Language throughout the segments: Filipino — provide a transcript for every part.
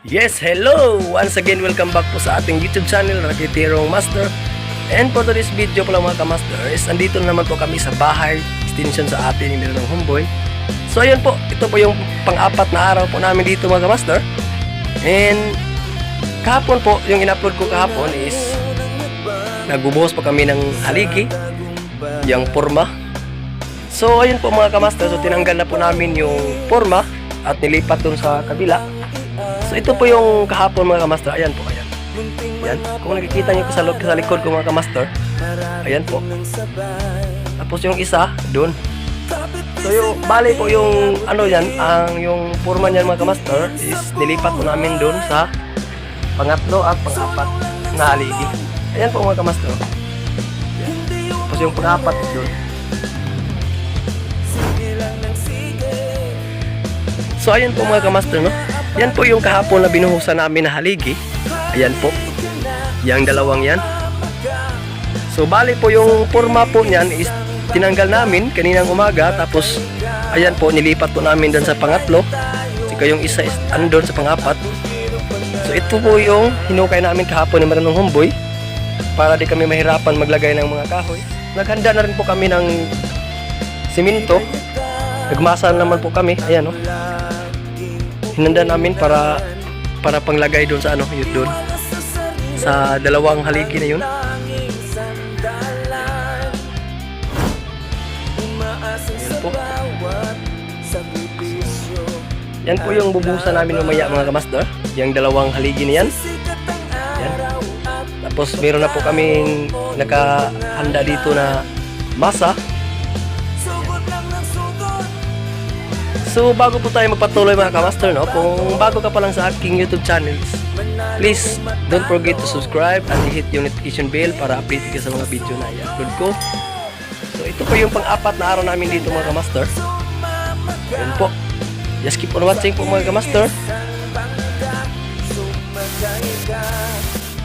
Yes, hello! Once again, welcome back po sa ating YouTube channel, Raketerong Master. And for today's video po lang mga ka-master is andito na naman po kami sa bahay extension sa atin ni Mirong Homeboy. So ayun po, ito po yung pang-apat na araw po namin dito mga ka-master. And kahapon po, yung in-upload ko kahapon is nagbubuhos pa kami ng haligi, yung forma. So ayun po mga ka-master, so tinanggal na po namin yung forma at nilipat dun sa kabila. So ito po yung kahapon mga ka-master. Ayan po, ayan. Ayan. Kung nakikita nyo sa likod ko mga ka-master, ayan po. Tapos yung isa, dun. So yung, bali po yung ano yan, yung forma niyan mga ka-master is nilipat po namin dun sa pangatlo at pang-apat na haligi. Ayan po mga ka-master. Tapos yung pang-apat is dun. So ayan po mga ka-master, no? Yan po yung kahapon na binuhusan namin na haligi. Ayan po. Yang dalawang yan. So bali po yung forma po niyan is tinanggal namin kaninang umaga. Tapos ayan po, nilipat po namin doon sa pangatlo. Sika yung isa is andon sa pangapat. So ito po yung hinukay namin kahapon ni Mirong Homeboy para di kami mahirapan maglagay ng mga kahoy. Naghanda na rin po kami ng simento. Nagmasa naman po kami. Ayan o. Hinanda namin para panglagay doon sa ano, yun doon sa dalawang haligi na yun. Yan po. Yan po yung bubuhusan namin mamaya mga ka-master, yung dalawang haligi na yan. Yan. Tapos meron na po kaming nakahanda dito na masa. So bago po tayo magpatuloy mga ka-master, no? Kung bago ka pa lang sa aking YouTube channel, please don't forget to subscribe and hit yung notification bell para update ka sa mga video na i-upload ko. So ito po yung pang-apat na araw namin dito mga ka-master. Yan po. Just keep on watching po mga ka-master.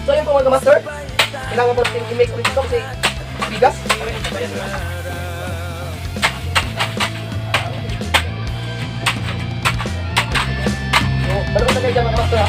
So yun po mga ka-master. Kailangan po natin i-make ulit ito kasi bigas. Baru na kayo dyan mga ka-master ha.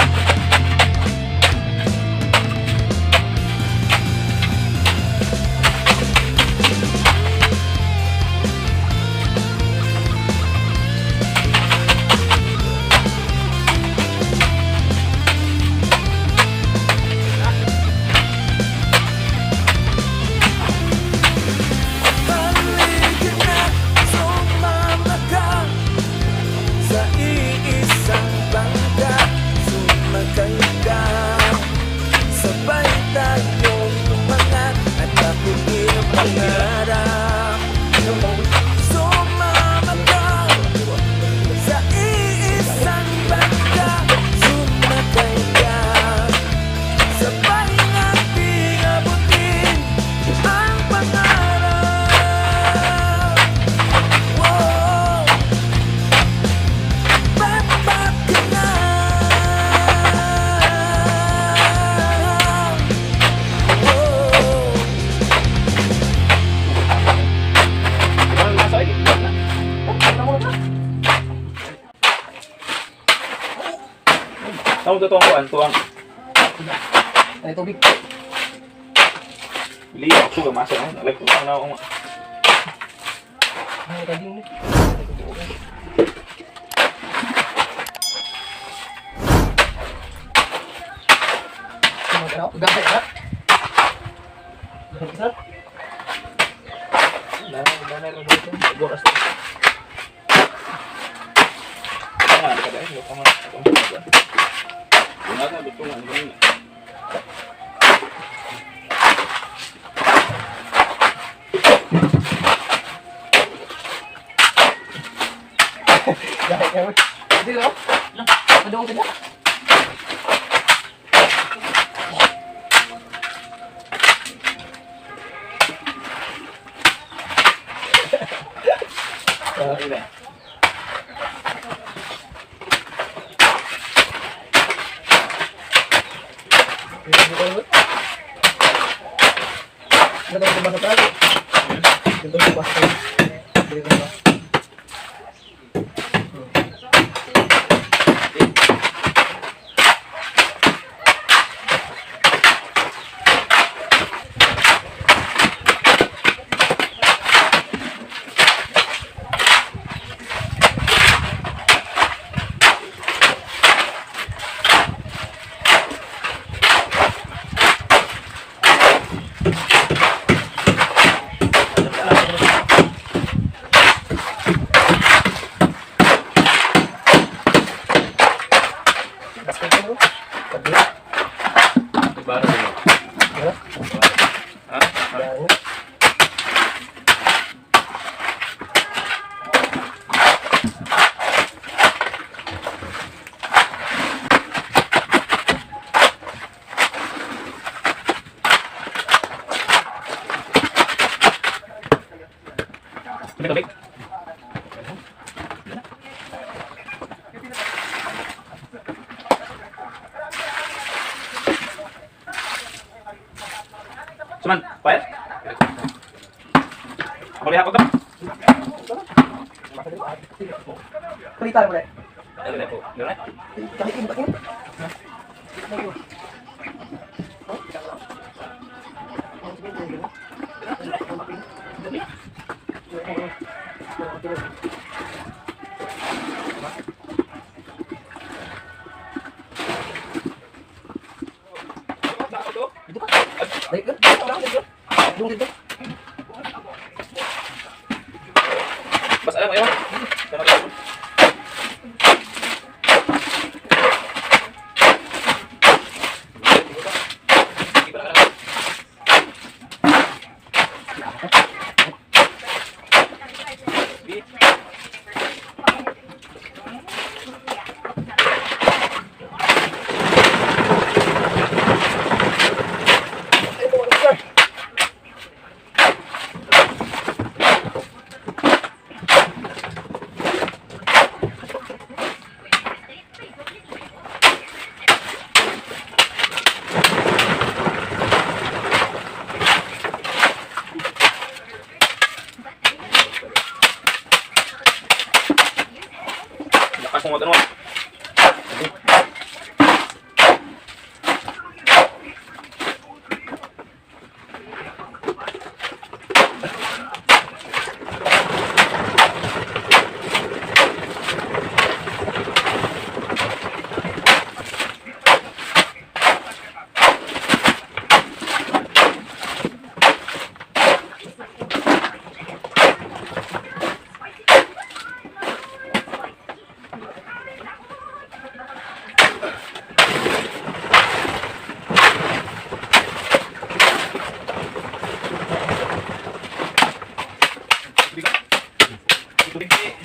Ano tutuang tuang? Ay tubig. Bili ako suga masa na. Nagtuang na ako. Ay kading ni. Gamit ha? Gamit ha? Dana rin dito. Bukas na. Ah, kada ito pa man. Wala na dito nga ganun. Gamit. Hindi ko. Padung kita. Ini. Ito ba sa tali? Ito ba sa tali? Dito ba? Baru dulu. Hah? Tubig. Cuman, payah. Ako lihat ko to. Palitan mo na. Dali na po. Dali na. Kahitin ba ko? Baik kan? Belum gitu. Bas alam mo yun. Tama ka. Lakas mo mo.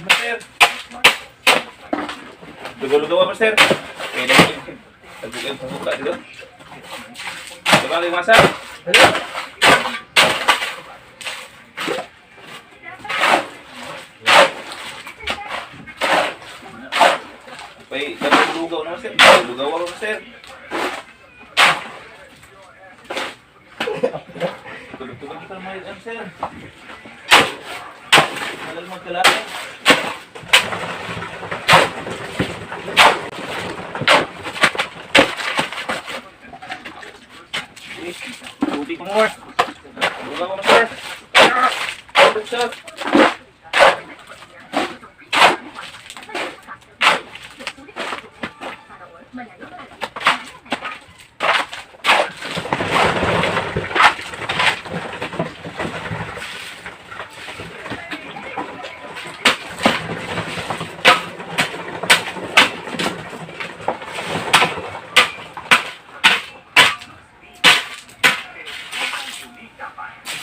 Master. Lugaw-lugaw, Master. Pwede mo. Tagugan sa buka dito. Ito ka lang masa. Pay, dapat lugaw na, Master. Lugaw ako, Master. Tulog-tulog kita naman, Master. Malal magkalaki. Tubig mo more. Buka ko, Master. Master.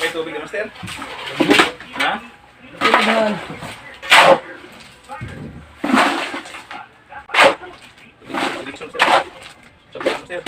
May tubig na, Master? Ha? Tingnan. Tubig, Master. Tubig, Master.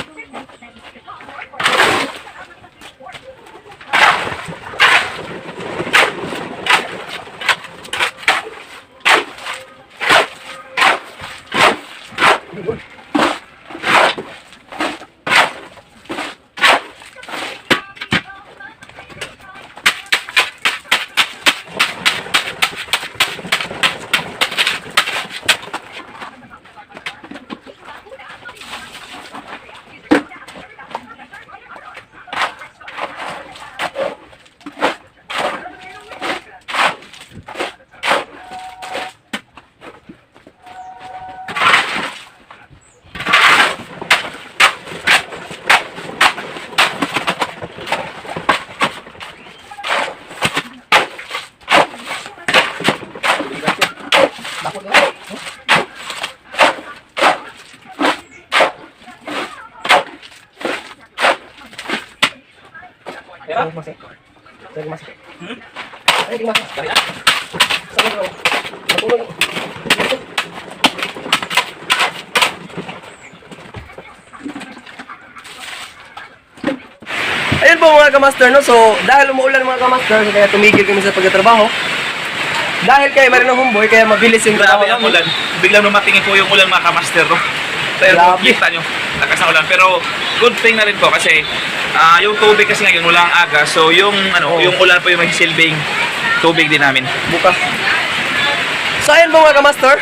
Kaya? Masih. Saya masih. Hmm? Ayo masih. Kali na. Saya dulu. Matulog. Ayun po mga kamaster, no? So, dahil umuulan mga kamaster, so kaya tumigil kami sa pagtatrabaho. Dahil kay Marinong Humboy, kaya mabilis yung trabaho Grabe ang namin. ulan. Biglang lumatingin po yung ulan mga kamaster. No? Sa airport, Grabe. kita nyo. Lakas ng ulan. Pero good thing na rin po kasi yung tubig kasi ngayon walang aga. So yung Oo. yung ulan po yung magsilbing tubig din namin. Bukas. So, ayun po mga kamaster.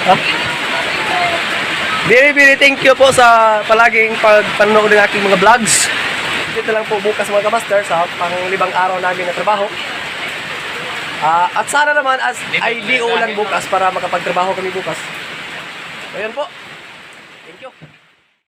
Ha? Very thank you po sa palaging pagpanood ng aking mga vlogs. Dito lang po bukas mga kamaster sa panglibang araw namin na trabaho. At sana naman ay di ulan bukas para makapagtrabaho kami bukas. Ayun po. Thank you.